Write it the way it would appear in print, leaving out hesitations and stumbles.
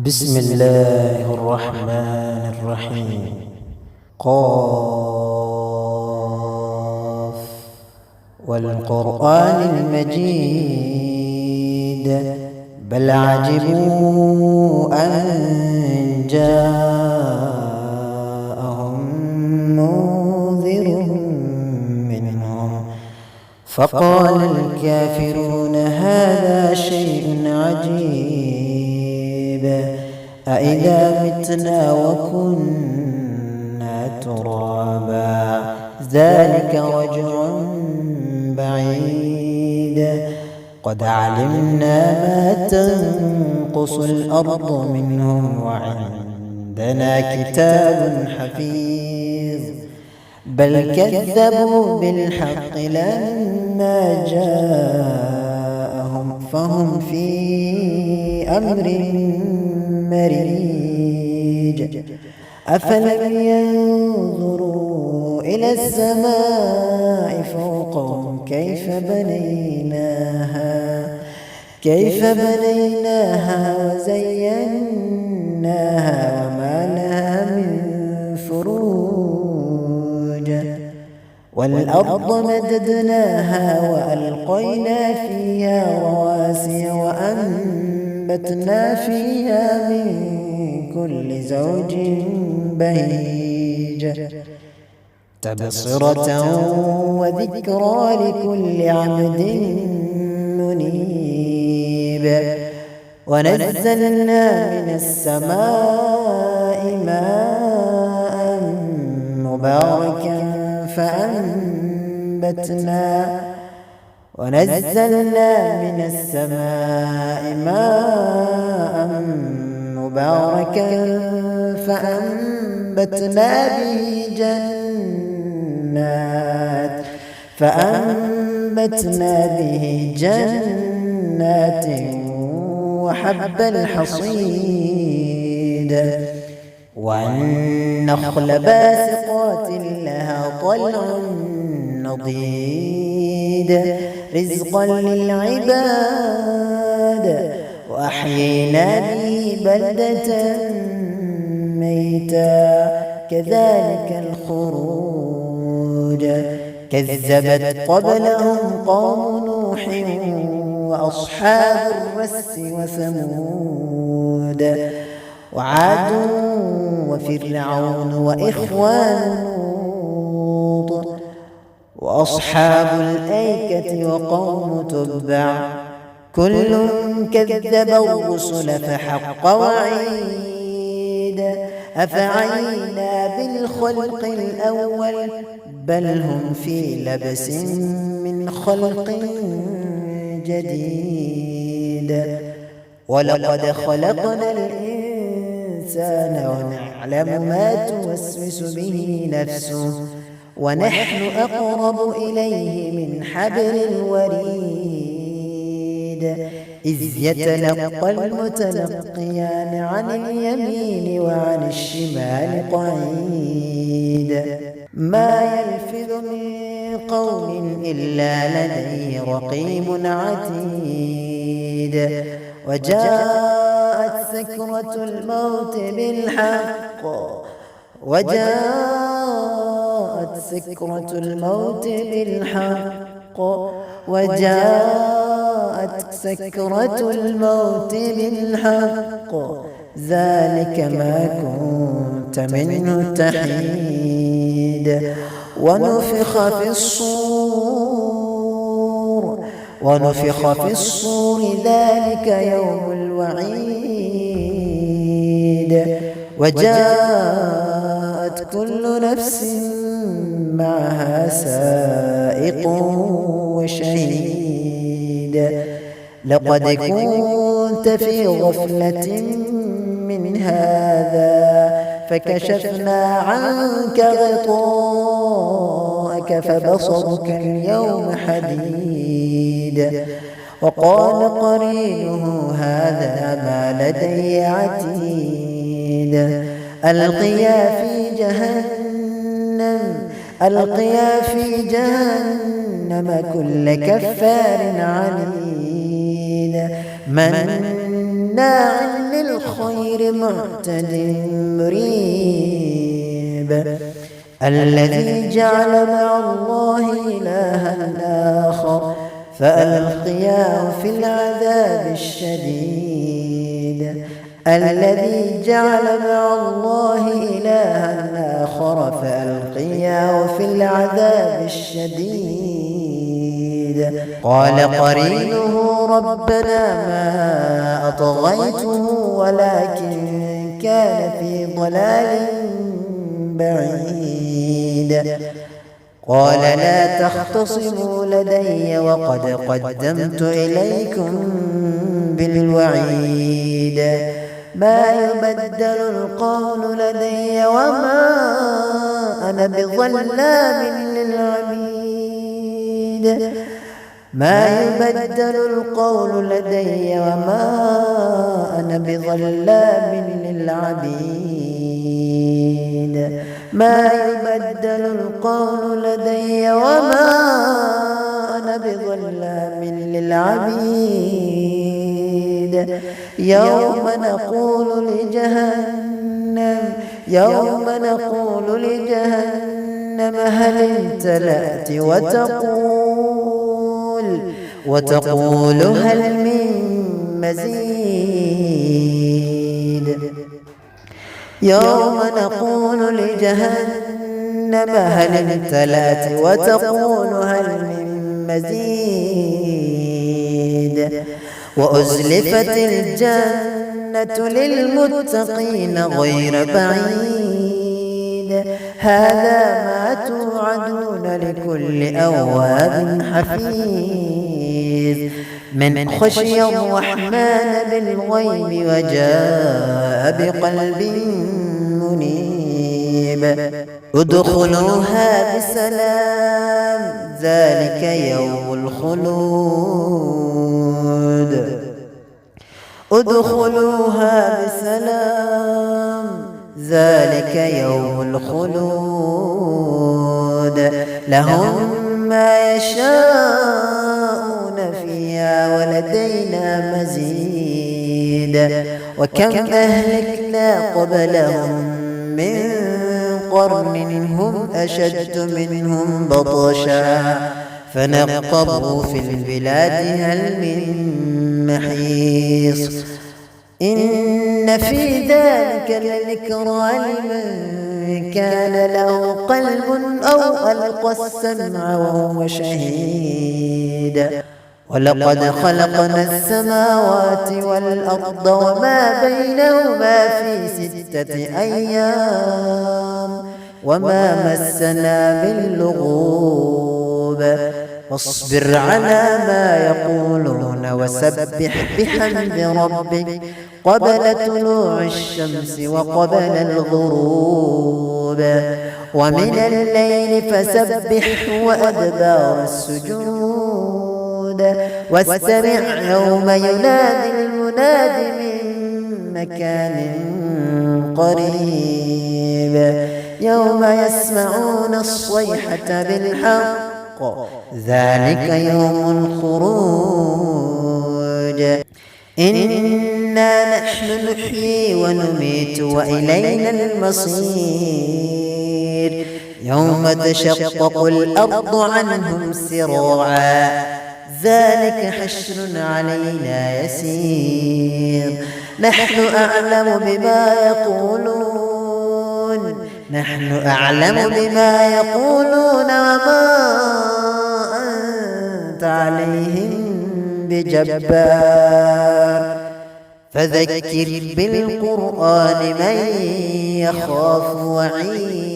بسم الله الرحمن الرحيم. قاف والقرآن المجيد بل عجبوا أن جاءهم منذر منهم فقال الكافرون هذا شيء عجيب أإذا متنا وكنا ترابا ذلك رجع بعيد قد علمنا ما تنقص الأرض منهم وعندنا كتاب حفيظ بل كذبوا بالحق لما جاءهم فهم في أمر مريج أفلم ينظروا إلى السماء فوقهم كيف بنيناها وزيناها وما لها من فروج والأرض مددناها وألقينا فيها رواسي وأنبتنا فيها من كل زوج بهيج تبصرة وذكرى لكل عبد منيب ونزلنا من السماء ماء مباركا فأنبتنا به جنات وحب الحصيد والنخل باسقات لها طلع نضيد رزقا للعباد وأحيينا به بلدة ميتا كذلك الخروج كذبت قبلهم قوم نوح وأصحاب الرس وثمود وعاد وفرعون وإخوان لوط وأصحاب الأيكة وقوم تبع كل كذب الرسل فحق وعيد أفعينا بالخلق الأول بل هم في لبس من خلق جديد ولقد خلقنا الإنسان ونعلم ما توسوس به نفسه ونحن أقرب إليه من حبل الوريد إذ يتلقى المتلقيان عن اليمين وعن الشمال قعيد ما يلفظ من قول إلا لديه رقيب عتيد وجاءت سكرة الموت بالحق ذلك ما كنت منه تحيد ونفخ في الصور ذلك يوم الوعيد وجاءت كل نفس معها سائق وشهيد لقد كنت في غفلة من هذا فكشفنا عنك غطاءك فبصرك اليوم حديد وقال قرينه هذا ما لدي عتيد ألقيا في جهنم كل كفار عنيد مناع للخير غير معتد مريب الذي جعل مع الله إلها آخر فألقياه في العذاب الشديد الذي جعل مع الله إلها آخر فألقياه في العذاب الشديد قال قرينه ربنا ما أطغيته ولكن كان في ضلال بعيد قال لا تختصموا لدي وقد قدمت إليكم بالوعيد ما يبدل القول لدي وما أنا بظلام للعبيد ما يبدل القول لدي وما أنا بظلام للعبيد ما يبدل القول لدي وما أنا بظلام للعبيد يوم نقول لجهنم هل امتلأت وتقول هل من مزيد يوم نقول لجهنم هل امتلأت وتقول هل من مزيد وأزلفت الجنة للمتقين غير بعيد هذا ما توعدون لكل أواب حفيظ من خشي الرحمن بالغيب وجاء بقلب منيب ادخلوها بسلام ذلك يوم الخلود ادخلوها بسلام ذلك يوم الخلود لهم ما يشاءون فيها ولدينا مزيد وكم أهلكنا قبلهم من قرن هم أشد منهم بطشا فنقبوا في البلاد هل من محيص إن في ذلك لذكرى لمن كان له قلب أو ألقى السمع وهو شهيد ولقد خلقنا السماوات والأرض وما بينهما في 6 أيام وما مسنا من لغوب واصبر على ما يقولون وسبح بحمد ربك قبل طلوع الشمس وقبل الغروب ومن الليل فسبحه وأدبار السجود واستمع يوم ينادي المناد من مكان قريب يوم يسمعون الصيحة بالحق ذلك يوم الخروج إنا نحن نحيي ونميت وإلينا المصير يوم تشقق الأرض عنهم سراعا ذلك حشر علينا يسير نحن أعلم بما يقولون وما أنت عليهم بجبار فذكر بالقرآن من يخاف وعيد